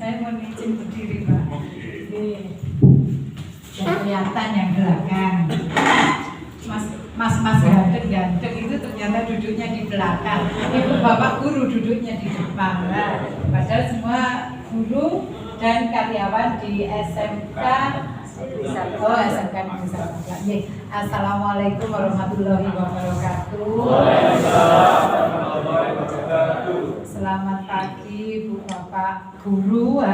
Saya mau izin berdiri, Pak. Ini yang kelihatan yang belakang. Mas ganteng itu ternyata duduknya di belakang. Ibu bapak guru duduknya di depan. Nah, padahal semua guru dan karyawan di SMK. Oh, SMK Nusa Tenggara. Assalamualaikum warahmatullahi wabarakatuh. Selamat pagi Bu Bapak Guru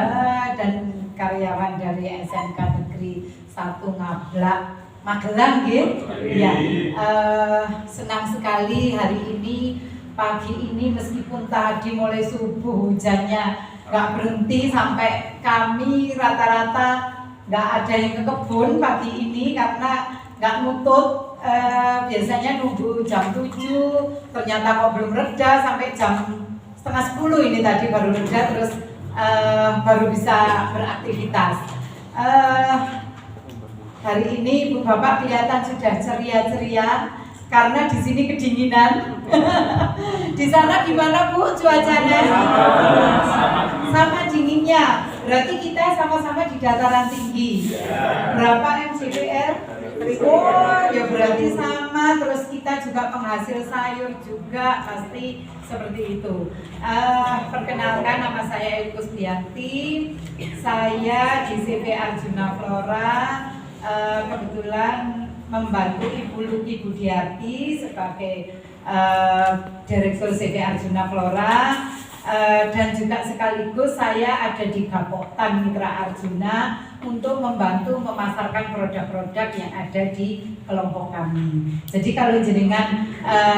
dan karyawan dari SMK Negeri 1 Ngablak Magelang, gitu. Ya, senang sekali hari ini, pagi ini meskipun tadi mulai subuh hujannya nggak berhenti sampai kami rata-rata nggak ada yang ke kebun pagi ini karena nggak nutut. Biasanya nunggu jam 7, ternyata kok belum reda sampai jam setengah 10 ini tadi baru reda, terus baru bisa beraktivitas. Hari ini Ibu Bapak kelihatan sudah ceria-ceria karena di sini kedinginan. Di sana gimana Bu cuacanya? Sama dinginnya. Berarti kita sama-sama di dataran tinggi. Berapa mcpr? Oh, ya berarti sama. Terus kita juga penghasil sayur juga, pasti seperti itu. Perkenalkan, nama saya Ibu Kusdianti. Saya di CV Arjuna Flora. Kebetulan membantu Ibu Luki Budiarti sebagai Direktur CV Arjuna Flora, dan juga sekaligus saya ada di Gapoktan Mitra Arjuna untuk membantu memasarkan produk-produk yang ada di kelompok kami. Jadi kalau jenengan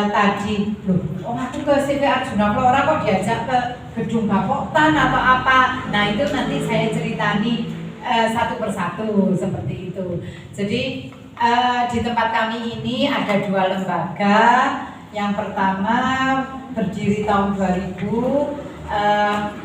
tadi, loh, aku ke CV Arjuna Flora kok diajak ke gedung Gapoktan atau apa? Nah itu nanti saya ceritani satu persatu seperti itu. Jadi di tempat kami ini ada 2 lembaga. Yang pertama berdiri tahun 2000,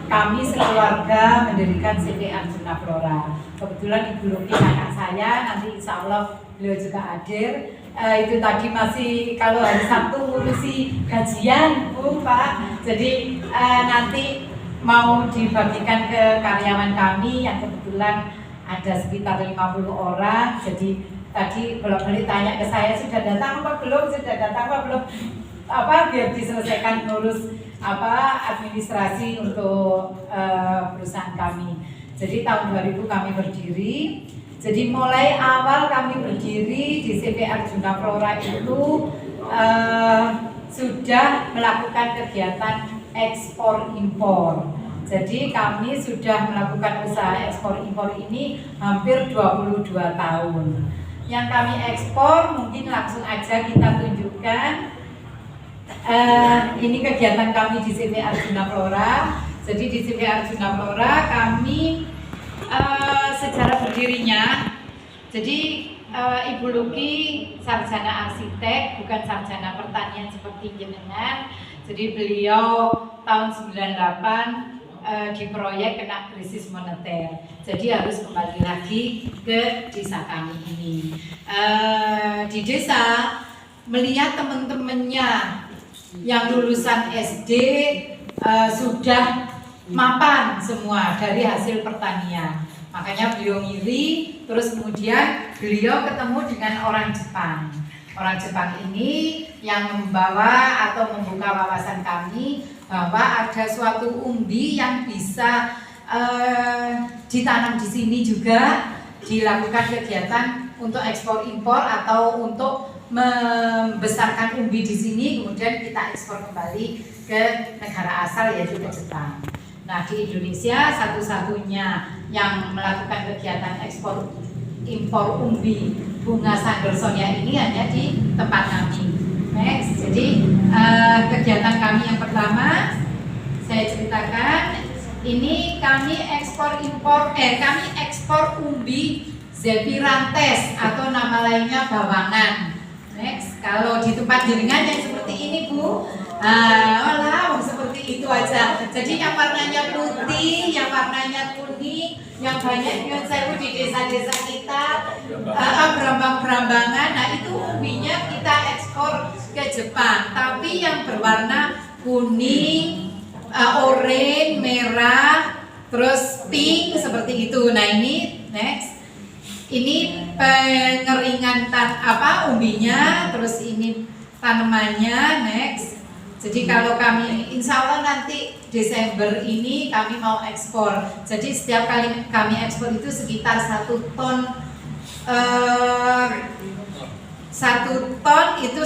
kami sekeluarga mendirikan CV Arjuna Flora. Kebetulan Ibu Luki anak saya, nanti insya Allah beliau juga hadir. Itu tadi masih kalau hari Sabtu ngurusi gajian Bu Pak. Jadi nanti mau dibagikan ke karyawan kami yang kebetulan ada sekitar 50 orang. Jadi tadi bolak-balik tanya ke saya, sudah datang apa belum, biar diselesaikan ngurus administrasi untuk perusahaan kami. Jadi tahun 2000 kami berdiri. Jadi mulai awal kami berdiri di CV Arjuna Flora itu sudah melakukan kegiatan ekspor impor. Jadi kami sudah melakukan usaha ekspor impor ini hampir 22 tahun. Yang kami ekspor mungkin langsung aja kita tunjukkan. Ini kegiatan kami di CV Arjuna Flora. Jadi di CV Arjuna Flora kami sejarah berdirinya. Jadi Ibu Luki sarjana arsitek, bukan sarjana pertanian seperti jenengan. Jadi beliau tahun 98 di proyek kena krisis moneter, jadi harus kembali lagi ke desa kami ini. Di desa melihat teman-temannya yang lulusan SD sudah mapan semua dari hasil pertanian, makanya beliau ngiri. Terus kemudian beliau ketemu dengan orang Jepang. Orang Jepang ini yang membawa atau membuka wawasan kami bahwa ada suatu umbi yang bisa ditanam di sini juga, dilakukan kegiatan untuk ekspor impor atau untuk membesarkan umbi di sini, kemudian kita ekspor kembali ke negara asal yaitu ke Jepang. Nah di Indonesia satu-satunya yang melakukan kegiatan ekspor impor umbi bunga Sandersonia ini hanya di tempat kami. Next, jadi kegiatan kami yang pertama saya ceritakan, ini kami ekspor umbi Zepirantes atau nama lainnya bawangan. Next, kalau di tempat jenengan yang seperti ini Bu, seperti itu aja. Jadi yang warnanya putih, yang warnanya kuning, yang banyak di desa-desa kita, berambang-berambangan. Nah itu umbinya kita ekspor ke Jepang. Tapi yang berwarna kuning, oranye, merah, terus pink seperti itu. Nah ini next, ini pengeringan umbinya, terus ini tanamannya next. Jadi kalau kami insya Allah nanti Desember ini kami mau ekspor. Jadi setiap kali kami ekspor itu sekitar 1 ton. 1 ton itu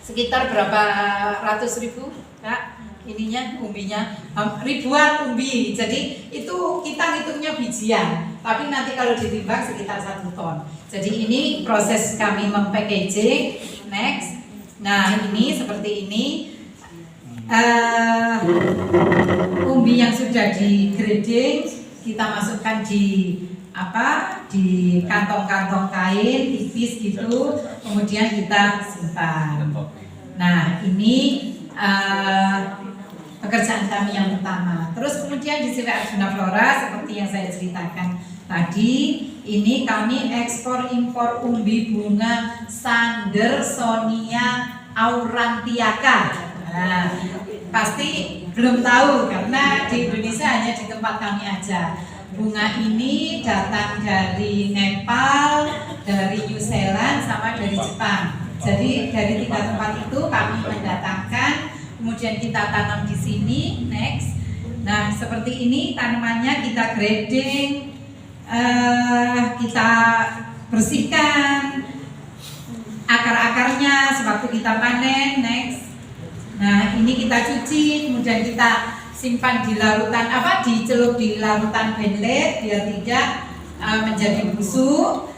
sekitar berapa ratus ribu, Kak? Ininya umbinya ribuan umbi. Jadi itu kita hitungnya bijian, tapi nanti kalau ditimbang sekitar 1 ton. Jadi ini proses kami mempackaging. Next. Nah ini seperti ini, umbi yang sudah di grading kita masukkan di kantong-kantong kain tipis gitu, kemudian kita simpan. Nah ini pekerjaan kami yang pertama. Terus kemudian di CV Arjuna Flora seperti yang saya ceritakan tadi, ini kami ekspor impor umbi bunga Sandersonia aurantiaca. Nah, pasti belum tahu karena di Indonesia hanya di tempat kami aja. Bunga ini datang dari Nepal, dari New Zealand, sama dari Jepang. Jadi dari 3 tempat itu kami mendatangkan, kemudian kita tanam di sini. Next. Nah seperti ini tanamannya kita grading, kita bersihkan akar-akarnya sewaktu kita panen. Next. Nah ini kita cuci, kemudian kita simpan di larutan dicelup di larutan benlet biar tidak menjadi busuk,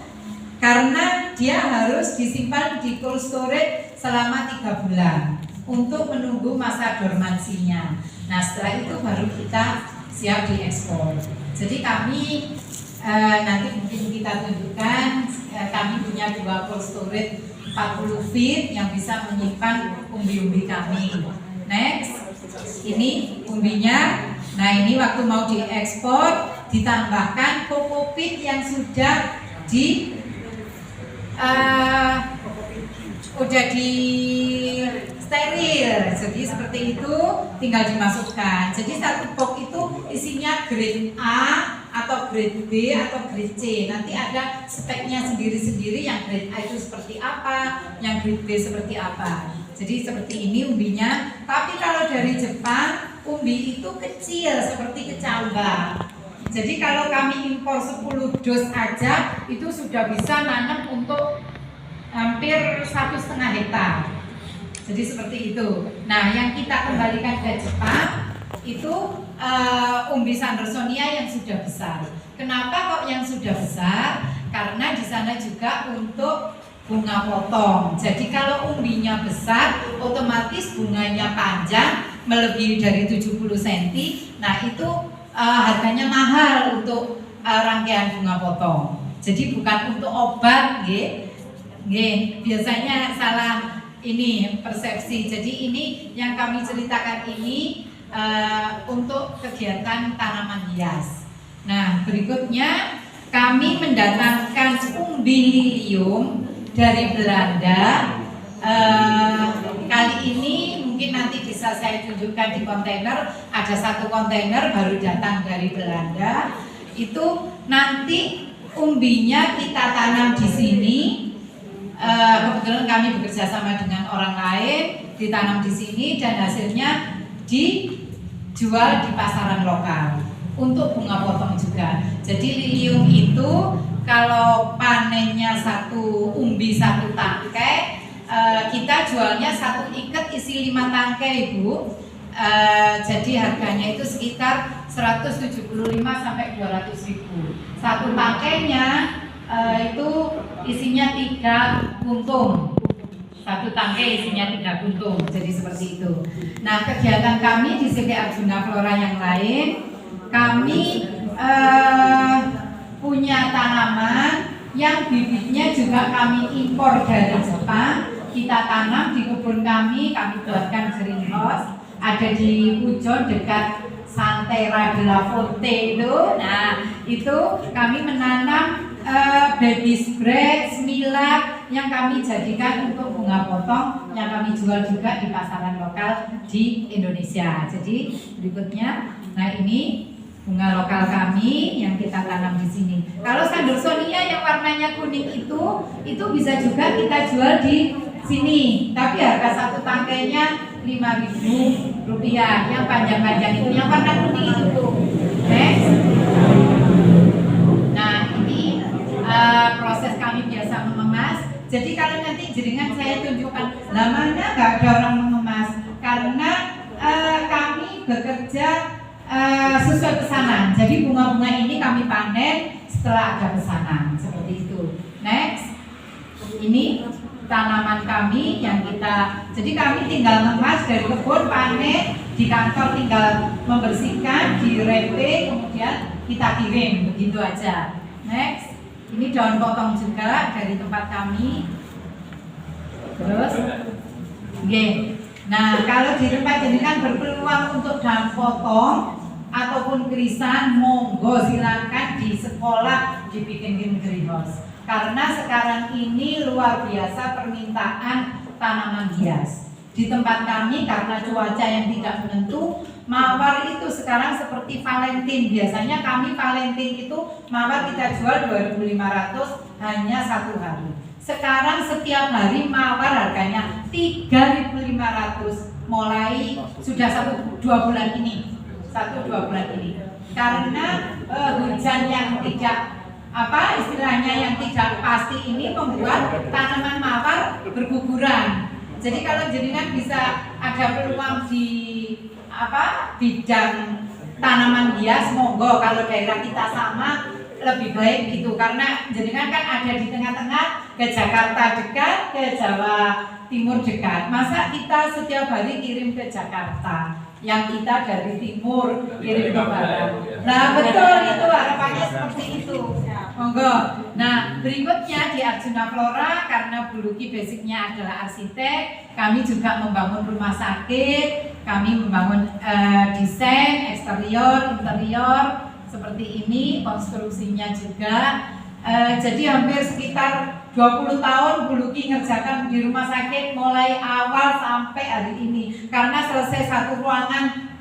karena dia harus disimpan di cold storage selama 3 bulan untuk menunggu masa dormansinya. Nah setelah itu baru kita siap diekspor. Jadi kami nanti mungkin kita tunjukkan, kami punya 2 cold storage 40 feet yang bisa menyimpan umbi-umbi kami. Next. Ini umbinya. Nah ini waktu mau diekspor ditambahkan kokopit yang sudah di steril. Jadi seperti itu tinggal dimasukkan. Jadi 1 box itu isinya grade A atau grade B atau grade C. Nanti ada speknya sendiri-sendiri, yang grade A itu seperti apa, yang grade B seperti apa. Jadi seperti ini umbinya. Tapi kalau dari Jepang, umbi itu kecil seperti kecambah. Jadi kalau kami impor 10 dos aja itu sudah bisa nanam untuk hampir 1,5 hektar. Jadi seperti itu. Nah yang kita kembalikan ke Jepang itu umbi Sandersonia yang sudah besar. Kenapa kok yang sudah besar? Karena di sana juga untuk bunga potong. Jadi kalau umbinya besar, otomatis bunganya panjang, melebihi dari 70 cm. Nah itu harganya mahal untuk rangkaian bunga potong. Jadi bukan untuk obat, biasanya salah ini persepsi. Jadi ini yang kami ceritakan ini untuk kegiatan tanaman hias. Nah berikutnya kami mendatangkan umbi lilium dari Belanda. Kali ini mungkin nanti bisa saya tunjukkan di kontainer. Ada 1 kontainer baru datang dari Belanda. Itu nanti umbinya kita tanam di sini. Kebetulan kami bekerja sama dengan orang lain, ditanam di sini dan hasilnya dijual di pasaran lokal untuk bunga potong juga. Jadi lilium itu kalau panennya 1 umbi 1 tangkai, kita jualnya 1 ikat isi 5 tangkai, Ibu. Jadi harganya itu sekitar 175 sampai 200 ribu. 1 tangkainya itu isinya 3 puntung. 1 tangkai isinya 3 puntung. Jadi seperti itu. Nah kegiatan kami di CV Arjuna Flora yang lain, kami punya tanaman yang bibitnya juga kami impor dari Jepang. Kita tanam di kebun kami buatkan greenhouse. Ada di Pujon dekat Santera de la Fonte itu. Nah itu kami menanam baby spread, milak yang kami jadikan untuk bunga potong yang kami jual juga di pasaran lokal di Indonesia. Jadi berikutnya, nah ini bunga lokal kami yang kita tanam di sini. Kalau Sandursonia yang warnanya kuning itu bisa juga kita jual di sini. Tapi harga satu tangkainya Rp5.000. Yang panjang-panjang itu, yang warna kuning itu tuh. Next. Nah ini proses kami biasa mengemas. Jadi kalau nanti jenengan saya tunjukkan, lah mana nggak ada orang mengemas, karena kami bekerja sesuai pesanan. Jadi bunga-bunga ini kami panen setelah ada pesanan, seperti itu. Next, ini tanaman kami yang kita, jadi kami tinggal ngemas dari kebun, panen, di kantor tinggal membersihkan, direpek, kemudian kita kirim, begitu aja. Next, ini daun potong juga dari tempat kami. Terus, nah kalau di tempat jenengan berpeluang untuk daun potong ataupun kerisan, monggo silakan di sekolah dibikin greenhouse. Karena sekarang ini luar biasa permintaan tanaman hias. Di tempat kami karena cuaca yang tidak menentu, mawar itu sekarang seperti Valentine. Biasanya kami Valentine itu mawar kita jual 2.500 hanya satu hari. Sekarang setiap hari mawar harganya 3.500 mulai sudah 1-2 bulan ini. 1-2 bulan ini. Karena hujan yang tidak istilahnya yang tidak pasti ini membuat tanaman mawar berguguran. Jadi kalau jenengan bisa ada peluang di bidang tanaman hias, monggo. Kalau daerah kita sama lebih baik gitu, karena jenengan kan ada di tengah-tengah, ke Jakarta dekat, ke Jawa Timur dekat. Masa kita setiap hari kirim ke Jakarta, yang kita dari timur kirim ke barat. Nah betul, itu harapannya seperti itu. Monggo. Nah berikutnya di Arjuna Flora, karena Bu Luki basicnya adalah arsitek, kami juga membangun rumah sakit, kami membangun desain eksterior, interior seperti ini, konstruksinya juga. Jadi hampir sekitar 20 tahun Bu Luki ngerjakan di rumah sakit mulai awal sampai hari ini. Karena selesai satu ruangan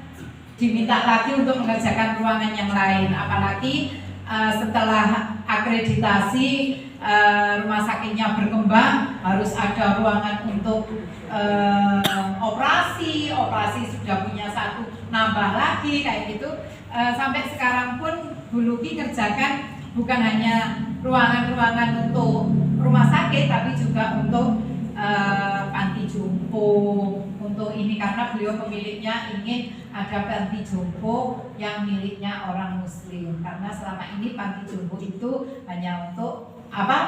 diminta lagi untuk mengerjakan ruangan yang lain. Apalagi setelah akreditasi rumah sakitnya berkembang, harus ada ruangan untuk operasi sudah punya satu, nambah lagi kayak gitu. Sampai sekarang pun Bu Luki kerjakan bukan hanya ruangan-ruangan untuk rumah sakit, tapi juga untuk panti jompo, untuk ini, karena beliau pemiliknya ingin ada panti jompo yang miliknya orang Muslim, karena selama ini panti jompo itu hanya untuk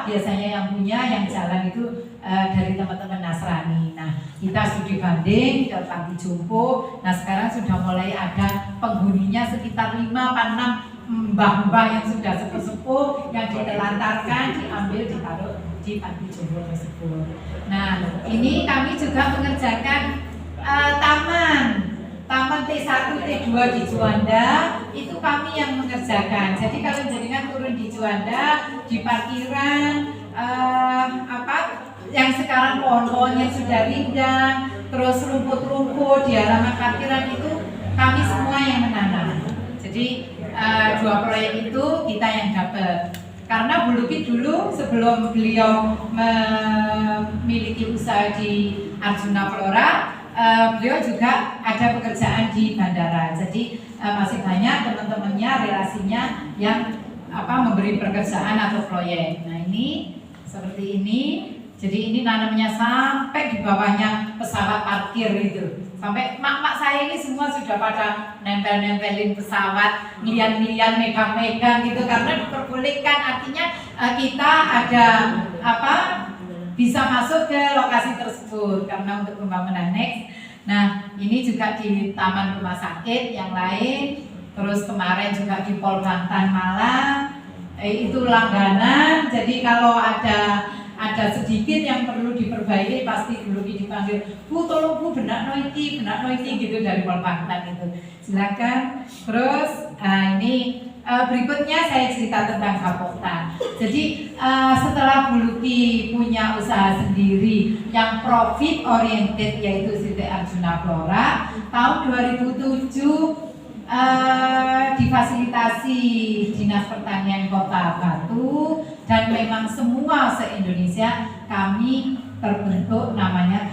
biasanya yang punya, yang jalan itu dari teman-teman Nasrani. Nah kita studi banding ke panti jompo. Nah sekarang sudah mulai ada penghuninya sekitar 5-6 mbah-mbah yang sudah sepuh-sepuh, yang ditelantarkan, diambil, ditaruh di panti jompo tersebut. Nah ini kami juga mengerjakan taman T1, T2 di Juanda, itu kami yang mengerjakan. Jadi kalau jenengan turun di Juanda, di parkiran yang sekarang pohon-pohonnya sudah rindang, terus rumput-rumput di halaman parkiran itu kami semua yang menanam. Jadi 2 proyek itu kita yang dapat. Karena Bu Luki dulu sebelum beliau memiliki usaha di Arjuna Flora, beliau juga ada pekerjaan di bandara. Jadi masih banyak teman-temannya, relasinya yang memberi pekerjaan atau proyek. Nah ini seperti ini. Jadi ini nanamnya sampai di bawahnya pesawat parkir itu. Sampai mak-mak saya ini semua sudah pada nempel-nempelin pesawat, ngelian-ngelian, megang-megang gitu, karena diperbolehkan. Artinya kita ada bisa masuk ke lokasi tersebut karena untuk pembangunan. Next. Nah ini juga di taman rumah sakit yang lain. Terus kemarin juga di Polbantan Malang, itu langganan. Jadi kalau ada sedikit yang perlu diperbaiki, pasti dulu dipanggil, Bu tolong Bu benak noiti gitu dari Polbantan itu. Silakan. Terus ini berikutnya saya cerita tentang Kapoktan. Jadi setelah Bu Luki punya usaha sendiri yang profit oriented, yaitu Siti Arjuna Flora, tahun 2007 difasilitasi Dinas Pertanian Kota Batu, dan memang semua se-Indonesia kami terbentuk namanya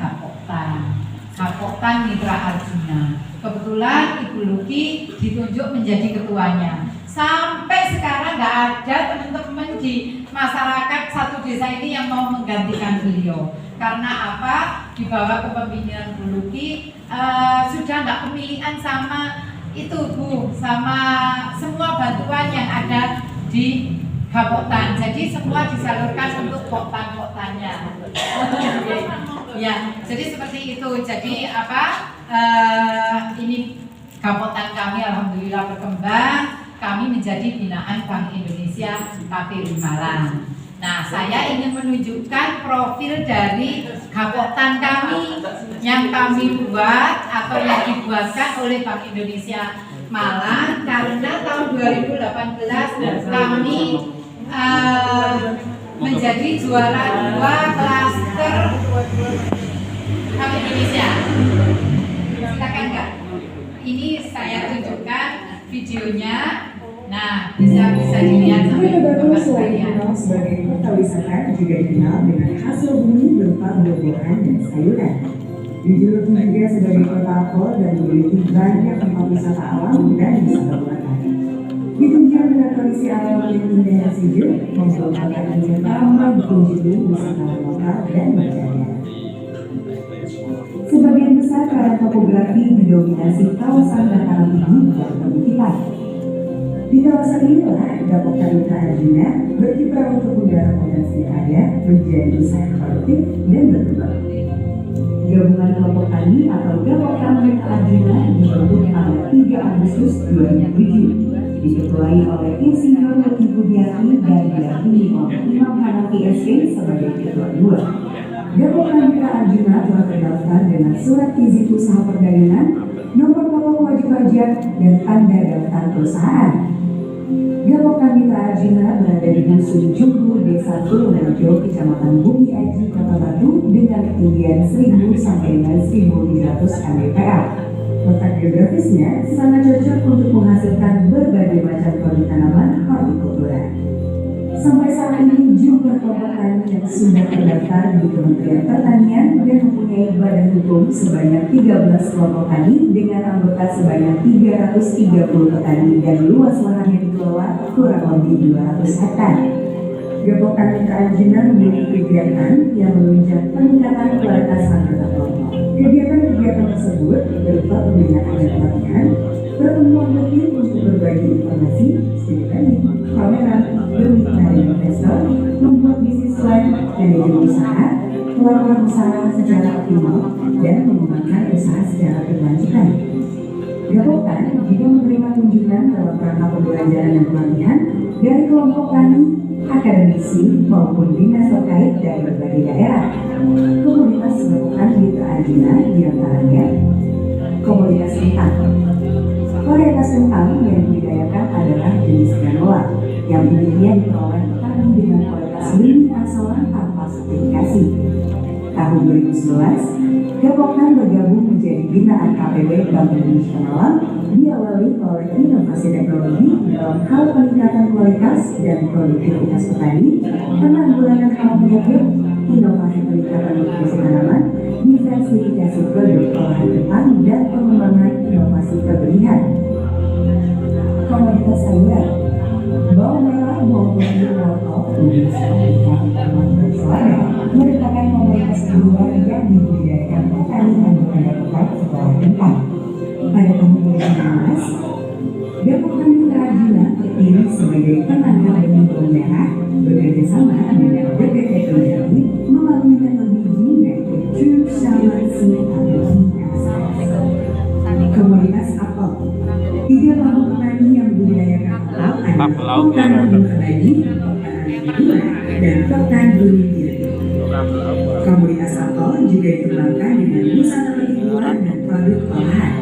Gapoktan Mitra Arjuna. Kebetulan Ibu Luki ditunjuk menjadi ketuanya. Sampai sekarang nggak ada teman-teman di masyarakat satu desa ini yang mau menggantikan beliau. Karena apa? Di bawah kepemimpinan Bu Luki sudah nggak pemilihan sama itu Bu, sama semua bantuan yang ada di Gapoktan. Jadi semua disalurkan untuk poktan-poktannya. Ya, jadi seperti itu. Jadi apa? Ini Gapoktan kami alhamdulillah berkembang. Kami menjadi binaan Bank Indonesia KPU Malang. Nah, saya ingin menunjukkan profil dari Gapoktan kami yang kami buat atau yang dibuatkan oleh Bank Indonesia Malang, karena tahun 2018 kami menjadi juara 2 klaster Bank Indonesia. Silakan Kak. Ini saya tunjukkan videonya. Nah, bisa dilihat sampai Bapak sekalian. Sebagai kota wisata juga dikenal dengan hasil bumi berupa buah-buahan dan sayuran. Dijuluki juga sebagai kota apel dan memiliki banyak tempat wisata alam dan wisata buatan. Ditunjang dengan kondisi alam yang indah dan sejuk, membuat kota ini ramai dikunjungi wisatawan lokal dan mancanegara. Sebagian besar karena topografi didominasi kawasan dataran tinggi dan perbukitan. Di kawasan inilah Gapoktan Mitra Arjuna berkiprah untuk menggarap potensi yang ada menjadi usaha produktif dan berkembang. Gabungan kelompok tani atau Gapoktan Mitra Arjuna dibentuk pada 3 Agustus 2007, diketuai oleh Insinyur Luki Budiati dan didampingi oleh Imam Hanafi SC sebagai ketua 2. Gapoktan Mitra Arjuna telah terdaftar dengan surat izin usaha perdagangan, nomor pokok wajib pajak, dan tanda daftar perusahaan. Gapoktan Mitra Arjuna berada di Dusun Jumbu, Desa Purworejo, Kecamatan Bumi Aji, Kota Batu dengan ketinggian 1000 sampai dengan 1300 mdpl. Letak geografisnya sangat cocok untuk menghasilkan berbagai macam produk tanaman hortikultura. Sampai saat ini jumlah kelompok tani yang sudah terdaftar di Kementerian Pertanian dan mempunyai badan hukum sebanyak 13 kelompok tani dengan anggota sebanyak 330 petani dan luas lahan yang dikelola kurang lebih 200 hektar. Gapoktan Mitra Arjuna memiliki kegiatan yang menunjang peningkatan kualitas anggota kelompok. Kegiatan-kegiatan tersebut berupa pembinaan dan pelatihan, pertemuan rutin untuk berbagi informasi, studi banding, pameran, bermitra investor, membuat bisnis plan, manajemen usaha, melakukan usaha secara optimal, dan mengembangkan usaha secara berkelanjutan. Gapoktan juga menerima kunjungan dalam rangka pembelajaran dan pelatihan dari kelompok tani, akademisi, maupun dinas terkait dari berbagai daerah. Komunitas Gapoktan Mitra Arjuna diantaranya komoditas kentang. Varietas kentang yang dibudidayakan adalah jenis granola yang umumnya diperoleh petani dengan kualitas benih asalan tanpa sertifikasi. Tahun 2011, Gapoktan bergabung menjadi binaan KPB Bank Indonesia Malang, diawali oleh inovasi teknologi dalam hal peningkatan kualitas dan produktivitas petani, penanggulangan hama penyakit, inovasi peningkatan nutrisi tanaman, diversifikasi produk olahan kentang, dan pengembangan inovasi kebenihan. Komoditas sayuran, bawang merah, bawang putih, wortel, kemudian ikan, ternak, dan selada merupakan komoditas kedua yang dibudidayakan petani anggota Gapoktan setelah kentang. Pada tahun 2016, Gapoktan Mitra Arjuna terpilih sebagai penangkap benih bawang merah bekerjasama dengan BPT Trijati melalui teknologi yaitu True Shaman Seed Komoditas apel. 3 kelompok petani yang membudidayakan apel adalah Potan Bumi Kebadi, dan Potan Bumi Jirti. Komoditas apel juga dikembangkan dengan wisata perkebunan dan produk olahan.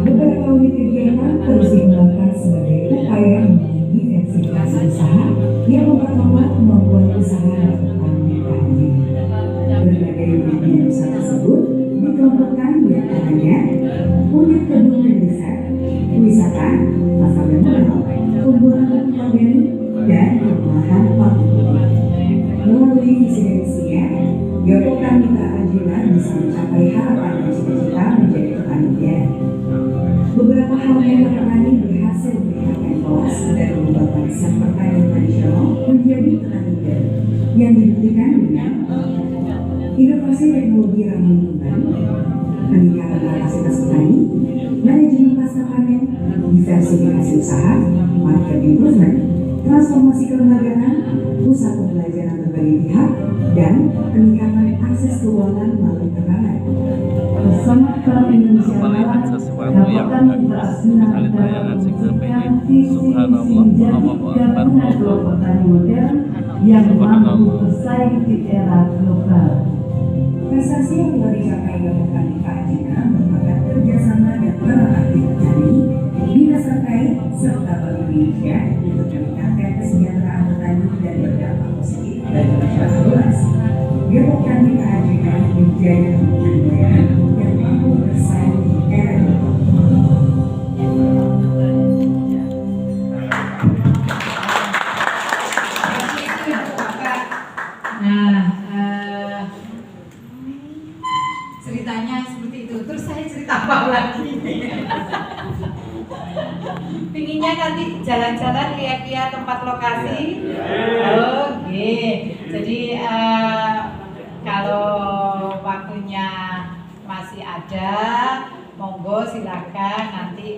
Beberapa unit kegiatan terus dikembangkan sebagai upaya membangun diversifikasi usaha yang memperluas kemampuan usaha Gapoktan Mitra Arjuna. Berbagai unit usaha tersebut dikelompokkan diantaranya unit kebun dan desa, pertumbuhan organik dan pengolahan waktu. Melalui visi dan misinya, Gapoktan Mitra Arjuna bisa mencapai harapan dan cita-cita menjadi petani modern. Beberapa hal yang petani berhasil meningkatkan kelas dan mengubah konsep pertanian tradisional menjadi petani modern yang dibuktikan dengan inovasi teknologi ramah lingkungan, peningkatan kapasitas petani, manajemen pasca panen, diversifikasi usaha, market improvement, transformasi kelembagaan, pusat pembelajaran berbagai pihak, dan peningkatan akses keuangan melalui perbankan. Bersama Bank Indonesia melihat sesuatu yang bagus, misalnya tayangan sehingga pengen subhanallah Allahu Akbar petani modern yang mampu bersaing di era global. Prestasi yang telah dicapai Gapoktan Mitra Arjuna merupakan kerjasama dan peran aktif petani, dinas terkait, serta Bank Indonesia untuk meningkatkan kesejahteraan petani dan berdampak positif bagi masyarakat luas. Gapoktan Mitra Arjuna menjadi hubungan modern yang mampu bersaing di era global. Ceritanya seperti itu. Terus saya cerita apa lagi? Pinginnya nanti jalan-jalan lihat-lihat tempat lokasi. Oke. Jadi kalau waktunya masih ada, monggo silakan nanti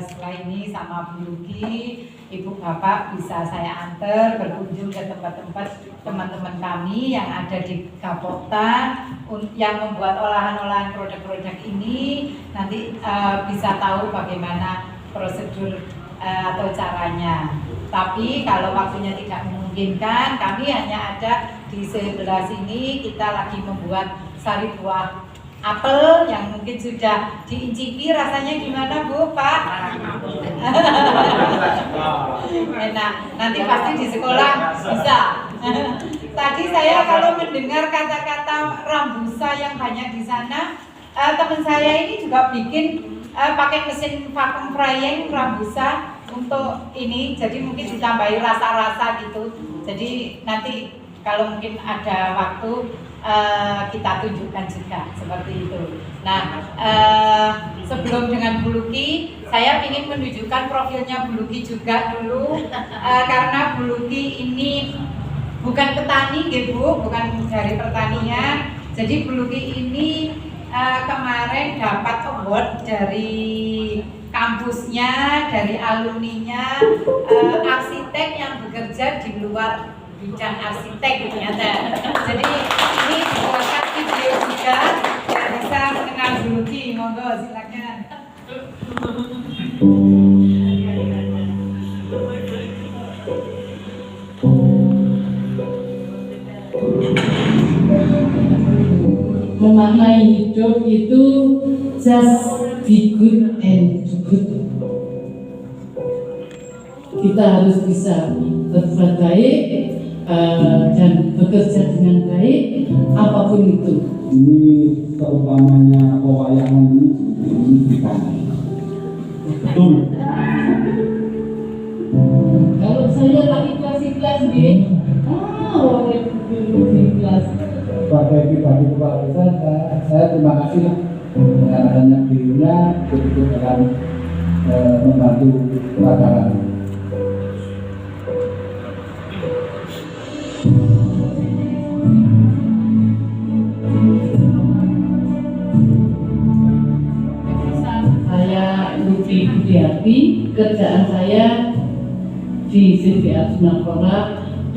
setelah ini sama Bu Luki, Ibu Bapak bisa saya antar berkunjung ke tempat-tempat teman-teman kami yang ada di Gapoktan yang membuat olahan-olahan produk-produk ini. Nanti bisa tahu bagaimana prosedur atau caranya. Tapi kalau waktunya tidak memungkinkan, kami hanya ada di sebelah sini. Kita lagi membuat sari buah apel yang mungkin sudah diincipi, rasanya gimana Bu, Pak? Enak, nanti pasti di sekolah bisa. Tadi saya kalau mendengar kata-kata rambusa yang banyak di sana, teman saya ini juga bikin pakai mesin vacuum frying rambusa untuk ini, jadi mungkin ditambahi rasa-rasa gitu. Jadi nanti kalau mungkin ada waktu kita tunjukkan juga seperti itu. Nah, sebelum dengan Bu Luki, saya ingin menunjukkan profilnya Bu Luki juga dulu, karena Bu Luki ini bukan petani, Bu, bukan dari pertanian. Jadi Bu Luki ini kemarin dapat award dari kampusnya, dari alumninya, arsitek yang bekerja di luar bidang arsitek ternyata. Jadi ini buatkan video juga biar bisa mengenal Bu Luki. Monggo silakan. Memaknai hidup itu just be good and do good. Kita harus bisa berbuat baik dan bekerja dengan baik apapun itu. Ini seutamanya pewayangan ini kita. Betul. Kalau saya lagi kelas B, kelas. Sebagai pribadi keluarga saya terima kasih dengan adanya dirinya untuk dalam membantu pelajaran. Saya Luki Budiati, kerjaan saya di CV Arjuna Flora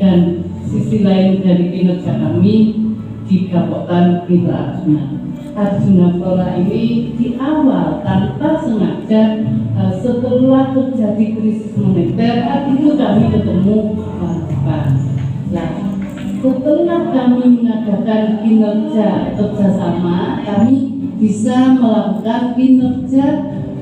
dan sisi lain dari kinerja kami di Gapoktan Mitra Arjuna. Arjuna Flora ini di awal tanpa sengaja setelah terjadi krisis moneter itu kami ketemu Bapak. Nah, setelah kami mengadakan kinerja kerjasama, kami bisa melakukan kinerja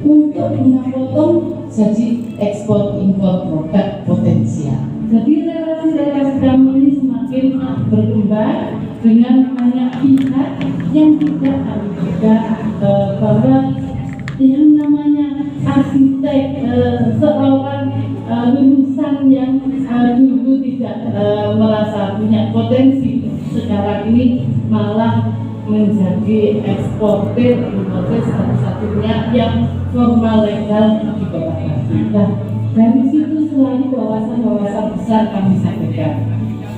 untuk memotong jadi ekspor impor produk potensial. Jadi relasi-relasi kami ini semakin berkembang dengan banyak pihak yang tidak ada bahwa yang namanya arsitek seorang lulusan orang yang dulu tidak merasa punya potensi, sekarang ini malah menjadi eksportir satu-satunya yang formal legal di Kota Batu. Nah, dari situ selalu wawasan-wawasan besar kami sampaikan.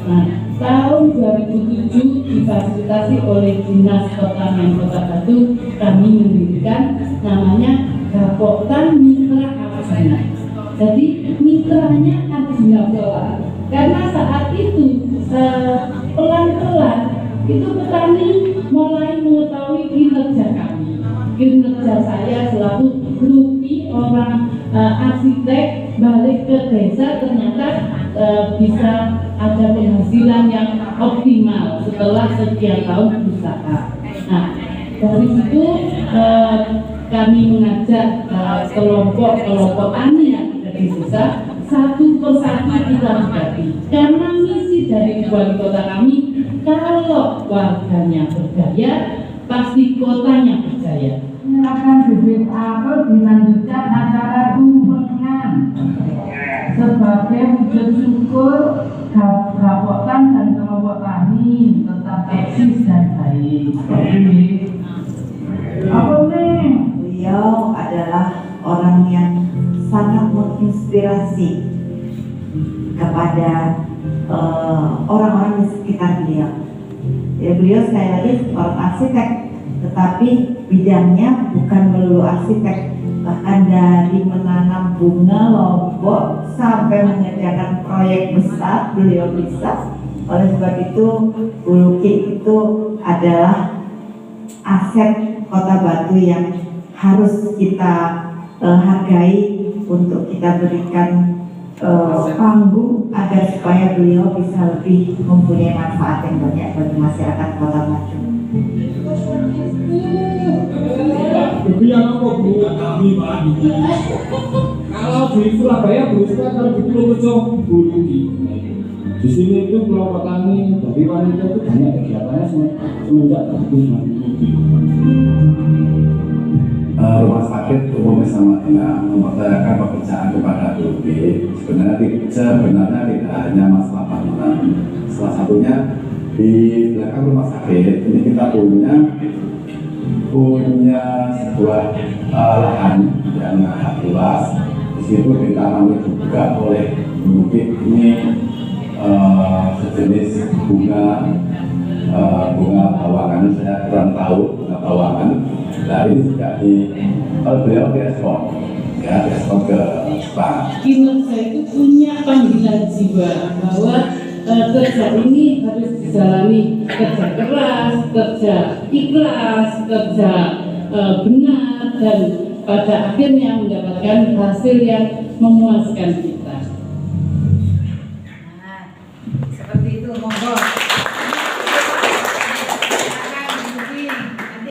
Nah, tahun 2007 difasilitasi oleh Dinas Pertanian Kota Batu, kami mendirikan namanya Gapoktan Mitra Arjuna. Jadi mitranya Arjuna Flora. Karena saat itu pelan-pelan itu petani mulai mengetahui kinerja kami. Kinerja saya selaku luki orang arsitek balik ke desa ternyata bisa ada penghasilan yang optimal setelah sekian tahun berusaha. Nah, dari situ kami mengajak kelompok tani yang ada di desa satu persatu kita dekati. Karena misi dari wali kota kami, kalau warganya berdaya, pasti kotanya berjaya. Silakan bibit apel dilanjutkan acara tumpengan sebagai wujud syukur Gapoktan dan kelompok tani tetap eksis dan baik. Apa nih? Beliau adalah orang yang sangat menginspirasi kepada orang-orang di sekitar beliau. Ya, beliau sekali lagi seorang arsitek, tetapi bidangnya bukan melulu arsitek, bahkan dari menanam bunga lombok sampai mengerjakan proyek besar beliau bisa. Oleh sebab itu, Bu Luki itu adalah aset Kota Batu yang harus kita hargai untuk kita berikan panggung agar supaya beliau bisa lebih mempunyai manfaat yang banyak bagi masyarakat Kota Batu. Yang apa Bu? Kami Pak. Kalau di Surabaya berusaha kalau di Purworejo Bu Luki. Di sini itu kelompok tani dari wanita itu banyak kegiatannya semenjak terbentuknya Bu Luki. Rumah sakit umum sama dengan mempercayakan pekerjaan kepada Bu Luki. Sebenarnya tidak hanya masalah bangunan. Salah satunya di belakang rumah sakit ini kita punya sebuah lahan yang agak luas. Di situ ditanami juga oleh Bu Luki ini sejenis bunga bawangan, saya kurang tahu bunga bawangan. Nah ini juga kalau beliau diekspor, ya diekspor ke Jepang. Kinerja itu punya panggilan jiwa bahwa kerja ini harus dijalani kerja keras, kerja ikhlas, kerja benar, dan pada akhirnya mendapatkan hasil yang memuaskan kita. Nah, seperti itu.